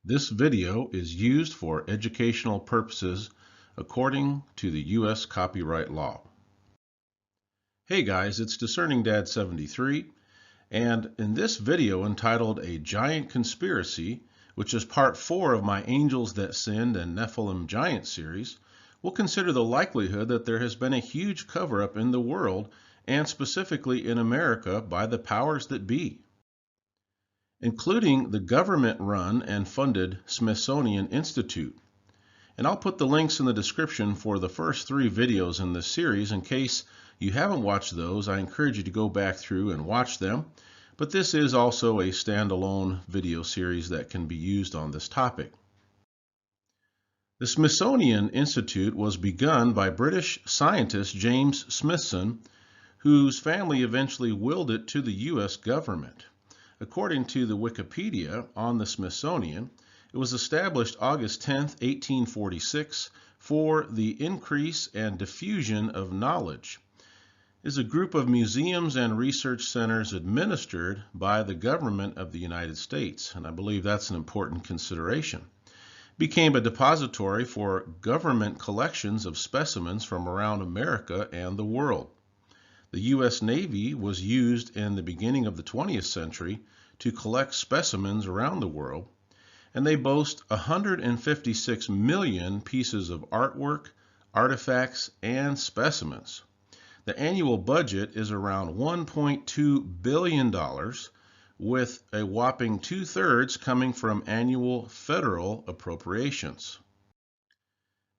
This video is used for educational purposes according to the U.S. copyright law. Hey guys, it's Discerning Dad 73, and in this video entitled A Giant Conspiracy, which is part 4 of my Angels That Sinned and Nephilim Giant series, we'll consider the likelihood that there has been a huge cover-up in the world, and specifically in America, by the powers that be, including the government-run and funded Smithsonian Institute. And I'll put the links in the description for the first 3 videos in this series. In case you haven't watched those, I encourage you to go back through and watch them. But this is also a standalone video series that can be used on this topic. The Smithsonian Institute was begun by British scientist James Smithson, whose family eventually willed it to the U.S. government. According to the Wikipedia on the Smithsonian, it was established August 10, 1846, for the increase and diffusion of knowledge. It is a group of museums and research centers administered by the government of the United States, and I believe that's an important consideration. It became a depository for government collections of specimens from around America and the world. The U.S. Navy was used in the beginning of the 20th century to collect specimens around the world, and they boast 156 million pieces of artwork, artifacts, and specimens. The annual budget is around $1.2 billion, with a whopping 2/3 coming from annual federal appropriations.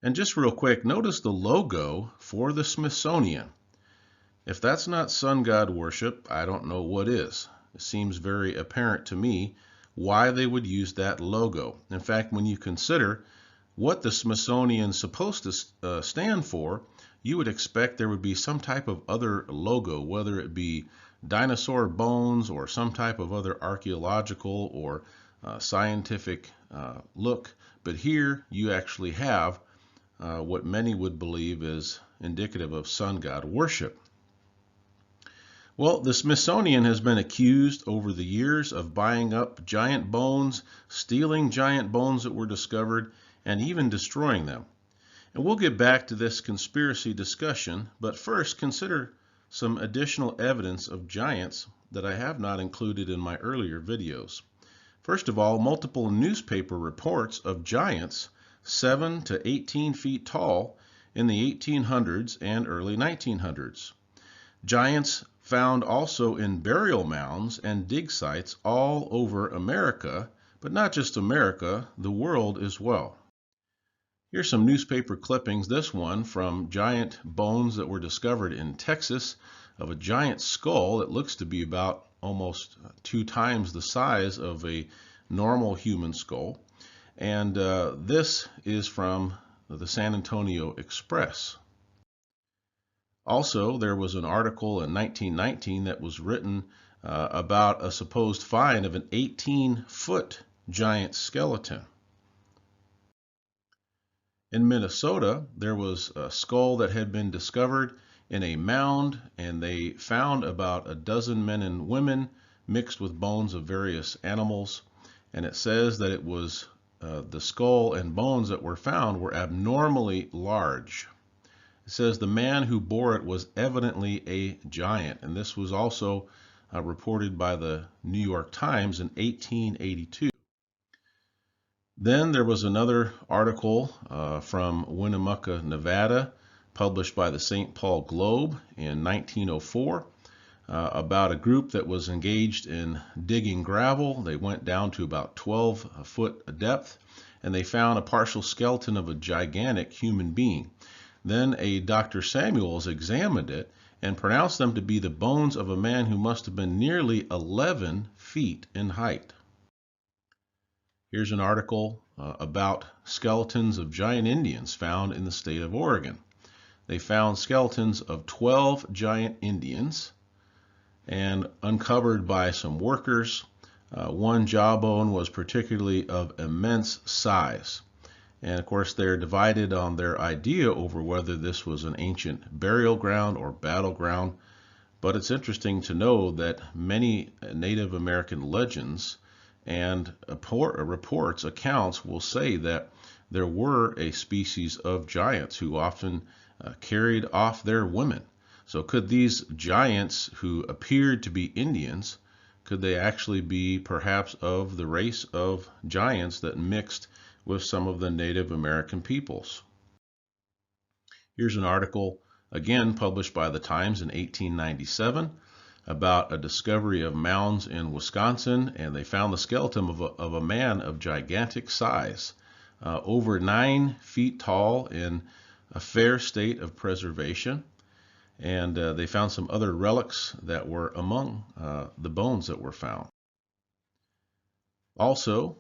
And just real quick, notice the logo for the Smithsonian. If that's not sun god worship, I don't know what is. It seems very apparent to me why they would use that logo. In fact, when you consider what the Smithsonian is supposed to stand for, you would expect there would be some type of other logo, whether it be dinosaur bones or some type of other archaeological or scientific look. But here you actually have what many would believe is indicative of sun god worship. Well, the Smithsonian has been accused over the years of buying up giant bones, stealing giant bones that were discovered, and even destroying them. And we'll get back to this conspiracy discussion, but first consider some additional evidence of giants that I have not included in my earlier videos. First of all, multiple newspaper reports of giants 7 to 18 feet tall in the 1800s and early 1900s. Giants found also in burial mounds and dig sites all over America, but not just America, the world as well. Here's some newspaper clippings, this one from giant bones that were discovered in Texas of a giant skull that looks to be about almost 2 times the size of a normal human skull. And this is from the San Antonio Express. Also, there was an article in 1919 that was written about a supposed find of an 18-foot giant skeleton. In Minnesota, there was a skull that had been discovered in a mound, and they found about a dozen men and women mixed with bones of various animals. And it says that it was the skull and bones that were found were abnormally large. It says the man who bore it was evidently a giant, and this was also reported by the New York Times in 1882. Then there was another article from Winnemucca, Nevada, published by the St. Paul Globe in 1904 about a group that was engaged in digging gravel. They went down to about 12 foot depth, and they found a partial skeleton of a gigantic human being. Then a Dr. Samuels examined it and pronounced them to be the bones of a man who must have been nearly 11 feet in height. Here's an article about skeletons of giant Indians found in the state of Oregon. They found skeletons of 12 giant Indians and uncovered by some workers. One jawbone was particularly of immense size. And of course, they're divided on their idea over whether this was an ancient burial ground or battleground. But it's interesting to know that many Native American legends And accounts will say that there were a species of giants who often carried off their women. So could these giants who appeared to be Indians, could they actually be perhaps of the race of giants that mixed with some of the Native American peoples? Here's an article, again published by the Times in 1897, about a discovery of mounds in Wisconsin, and they found the skeleton of a man of gigantic size, over 9 feet tall in a fair state of preservation. And they found some other relics that were among the bones that were found. Also,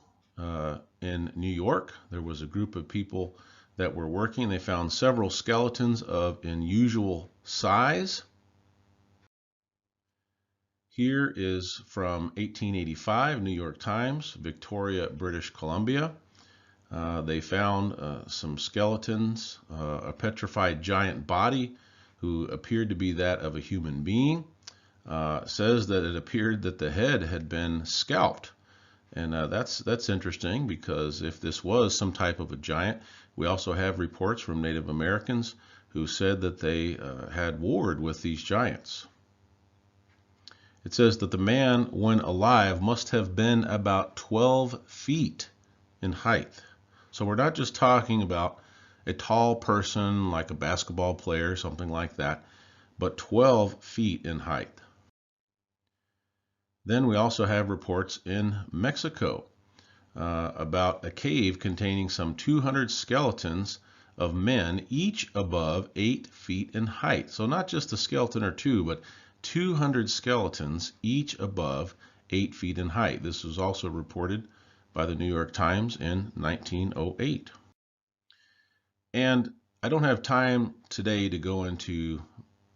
in New York, there was a group of people that were working. They found several skeletons of unusual size. Here is from 1885, New York Times, Victoria, British Columbia. They found some skeletons, a petrified giant body who appeared to be that of a human being. Says that it appeared that the head had been scalped. And that's interesting, because if this was some type of a giant, we also have reports from Native Americans who said that they had warred with these giants. It says that the man, when alive, must have been about 12 feet in height. So we're not just talking about a tall person like a basketball player, something like that, but 12 feet in height. Then we also have reports in Mexico about a cave containing some 200 skeletons of men, each above 8 feet in height. So not just a skeleton or two, but 200 skeletons, each above 8 feet in height. This was also reported by the New York Times in 1908. And I don't have time today to go into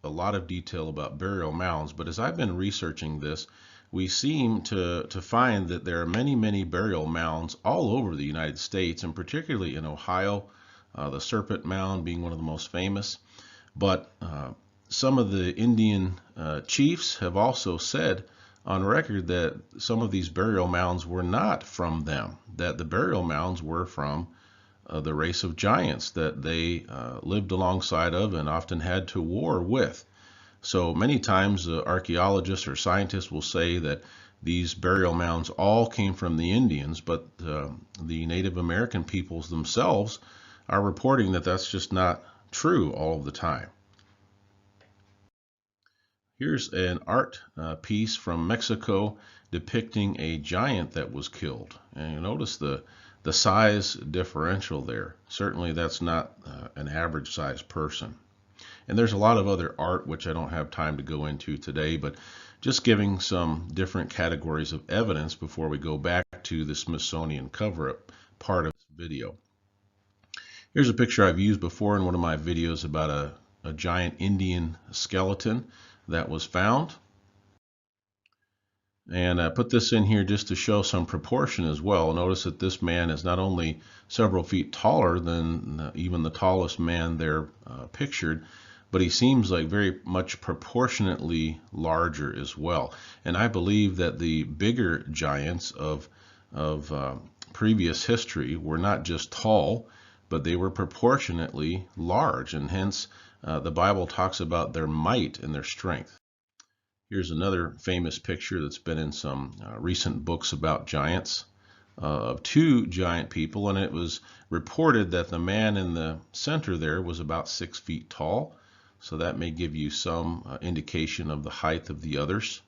a lot of detail about burial mounds, but as I've been researching this, we seem to find that there are many, many burial mounds all over the United States, and particularly in Ohio, the Serpent Mound being one of the most famous. But some of the Indian chiefs have also said on record that some of these burial mounds were not from them, that the burial mounds were from the race of giants that they lived alongside of and often had to war with. So many times archaeologists or scientists will say that these burial mounds all came from the Indians, but the Native American peoples themselves are reporting that that's just not true all of the time. Here's an art piece from Mexico depicting a giant that was killed. And you notice the size differential there. Certainly that's not an average size person. And there's a lot of other art which I don't have time to go into today, but just giving some different categories of evidence before we go back to the Smithsonian cover-up part of this video. Here's a picture I've used before in one of my videos about a giant Indian skeleton that was found. And I put this in here just to show some proportion as well. Notice that this man is not only several feet taller than even the tallest man there pictured, but he seems like very much proportionately larger as well. And I believe that the bigger giants of previous history were not just tall, but they were proportionately large, and hence the Bible talks about their might and their strength. Here's another famous picture that's been in some recent books about giants of two giant people, and it was reported that the man in the center there was about 6 feet tall. So that may give you some indication of the height of the others.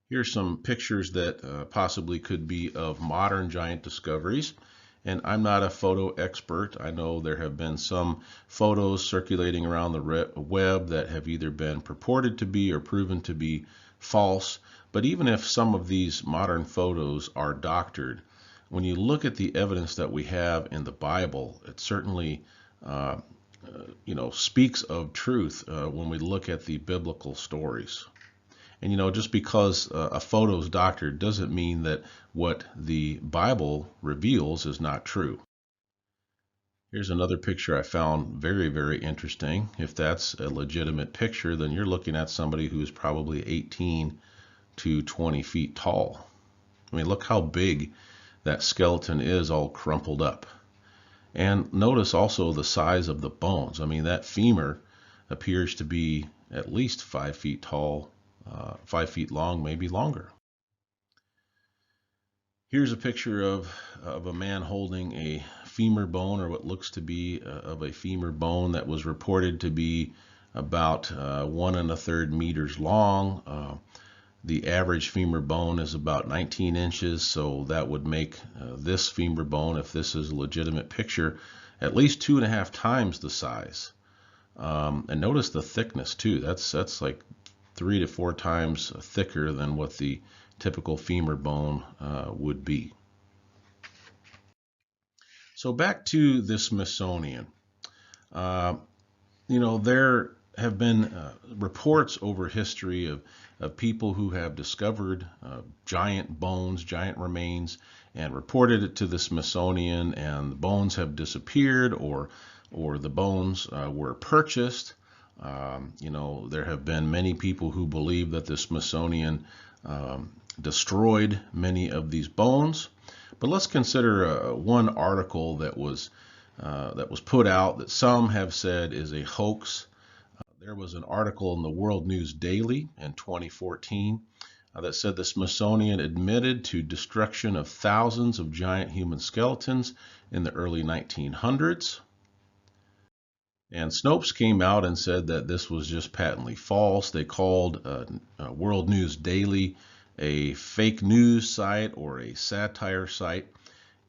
Here's some pictures that possibly could be of modern giant discoveries. And I'm not a photo expert. I know there have been some photos circulating around the web that have either been purported to be or proven to be false. But even if some of these modern photos are doctored, when you look at the evidence that we have in the Bible, it certainly speaks of truth when we look at the biblical stories. And just because a photo is doctored doesn't mean that what the Bible reveals is not true. Here's another picture I found very, very interesting. If that's a legitimate picture, then you're looking at somebody who's probably 18 to 20 feet tall. I mean, look how big that skeleton is, all crumpled up. And notice also the size of the bones. I mean, that femur appears to be at least 5 feet tall, 5 feet long, maybe longer. Here's a picture of a man holding a femur bone, or what looks to be of a femur bone that was reported to be about 1 1/3 meters long. The average femur bone is about 19 inches, so that would make this femur bone, if this is a legitimate picture, at least 2.5 times the size. And notice the thickness too. That's like 3 to 4 times thicker than what the typical femur bone would be. So back to the Smithsonian. There have been reports over history of people who have discovered giant bones, giant remains, and reported it to the Smithsonian, and the bones have disappeared, or the bones were purchased. There have been many people who believe that the Smithsonian destroyed many of these bones. But let's consider one article that was put out that some have said is a hoax. There was an article in the World News Daily in 2014 that said the Smithsonian admitted to destruction of thousands of giant human skeletons in the early 1900s. And Snopes came out and said that this was just patently false. They called World News Daily a fake news site or a satire site.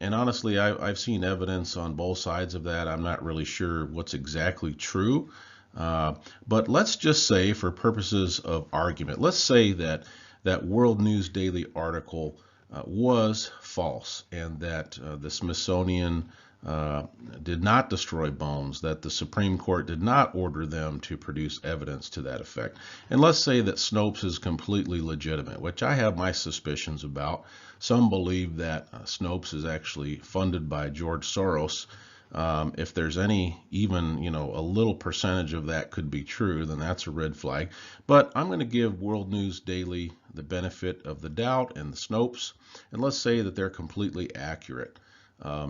And honestly, I've seen evidence on both sides of that. I'm not really sure what's exactly true. But let's just say, for purposes of argument, let's say that that World News Daily article was false, and that the Smithsonian did not destroy bones, that the Supreme Court did not order them to produce evidence to that effect. And let's say that Snopes is completely legitimate, which I have my suspicions about. Some believe that Snopes is actually funded by George Soros. If there's even a little percentage of that could be true, then that's a red flag. But I'm going to give World News Daily the benefit of the doubt and the Snopes, and let's say that they're completely accurate.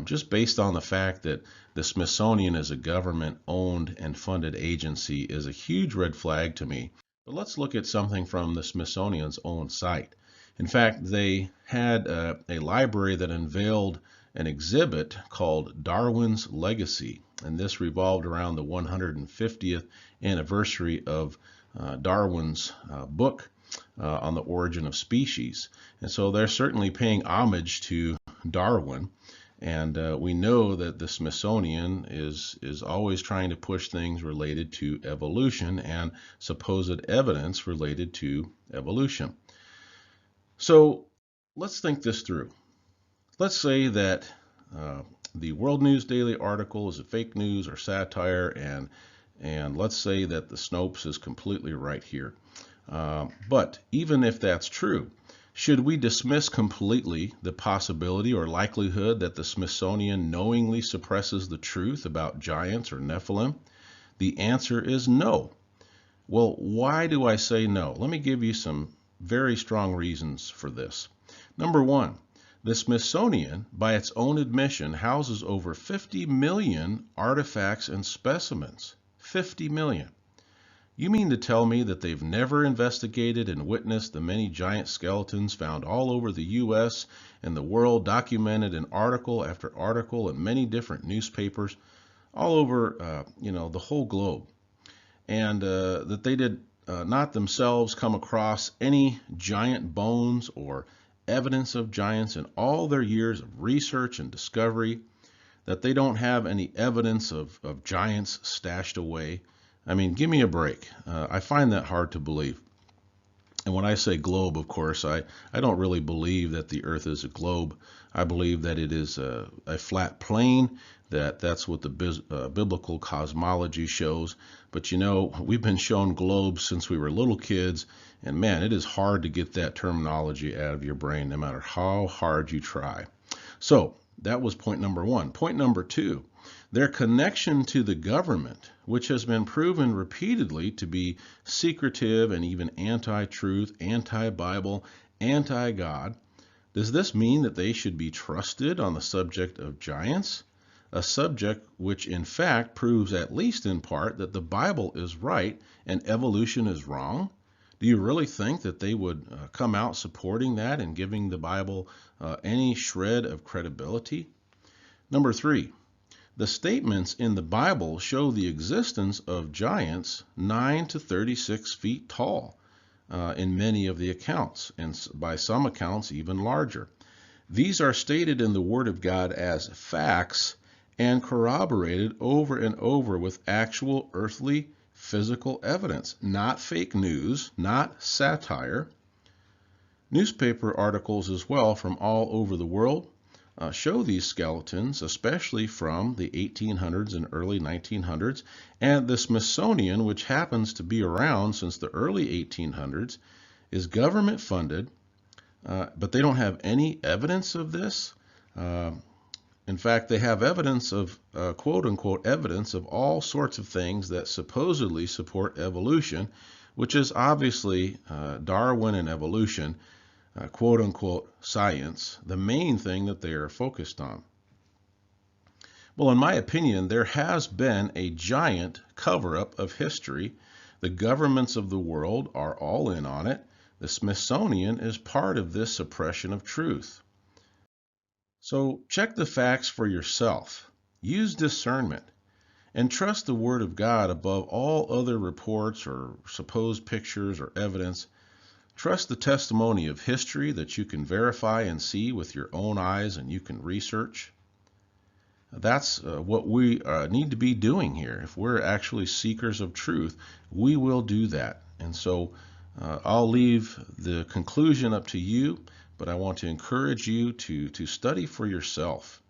Just based on the fact that the Smithsonian as a government-owned and funded agency is a huge red flag to me. But let's look at something from the Smithsonian's own site. In fact, they had a library that unveiled an exhibit called Darwin's Legacy, and this revolved around the 150th anniversary of Darwin's book on the origin of species. And so they're certainly paying homage to Darwin. And we know that the Smithsonian is always trying to push things related to evolution and supposed evidence related to evolution. So let's think this through. Let's say that the World News Daily article is a fake news or satire, and let's say that the Snopes is completely right here. But even if that's true, should we dismiss completely the possibility or likelihood that the Smithsonian knowingly suppresses the truth about giants or Nephilim? The answer is no. Well, why do I say no? Let me give you some very strong reasons for this. Number one, the Smithsonian, by its own admission, houses over 50 million artifacts and specimens. 50 million. You mean to tell me that they've never investigated and witnessed the many giant skeletons found all over the U.S. and the world, documented in article after article in many different newspapers all over, the whole globe, and that they did not themselves come across any giant bones or evidence of giants in all their years of research and discovery, that they don't have any evidence of giants stashed away? I mean, give me a break. I find that hard to believe. And when I say globe, of course, I don't really believe that the earth is a globe. I believe that it is a flat plane, that's what the biblical cosmology shows. But we've been shown globes since we were little kids, and man, it is hard to get that terminology out of your brain no matter how hard you try. So that was point number one. Point number two, Their connection to the government, which has been proven repeatedly to be secretive and even anti-truth, anti-Bible, anti-God. Does this mean that they should be trusted on the subject of giants? A subject which in fact proves, at least in part, that the Bible is right and evolution is wrong? Do you really think that they would come out supporting that and giving the Bible any shred of credibility? Number 3, the statements in the Bible show the existence of giants 9 to 36 feet tall in many of the accounts, and by some accounts even larger. These are stated in the Word of God as facts and corroborated over and over with actual earthly physical evidence, not fake news, not satire. Newspaper articles as well from all over the world show these skeletons, especially from the 1800s and early 1900s, and the Smithsonian, which happens to be around since the early 1800s, is government funded, but they don't have any evidence of this. In fact, they have evidence of, quote-unquote, evidence of all sorts of things that supposedly support evolution, which is obviously Darwin and evolution, quote-unquote, science, the main thing that they are focused on. Well, in my opinion, there has been a giant cover-up of history. The governments of the world are all in on it. The Smithsonian is part of this suppression of truth. So check the facts for yourself. Use discernment and trust the Word of God above all other reports or supposed pictures or evidence. Trust the testimony of history that you can verify and see with your own eyes and you can research. That's what we need to be doing here. If we're actually seekers of truth, we will do that. And so I'll leave the conclusion up to you, but I want to encourage you to study for yourself.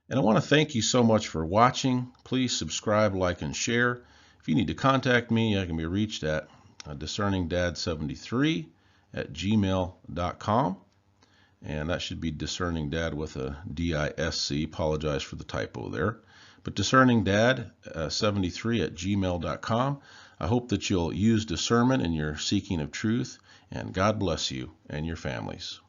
And I want to thank you so much for watching. Please subscribe, like, and share. If you need to contact me, I can be reached at discerningdad73@gmail.com. And that should be discerningdad with a D-I-S-C. Apologize for the typo there. But discerningdad73@gmail.com. I hope that you'll use discernment in your seeking of truth, and God bless you and your families.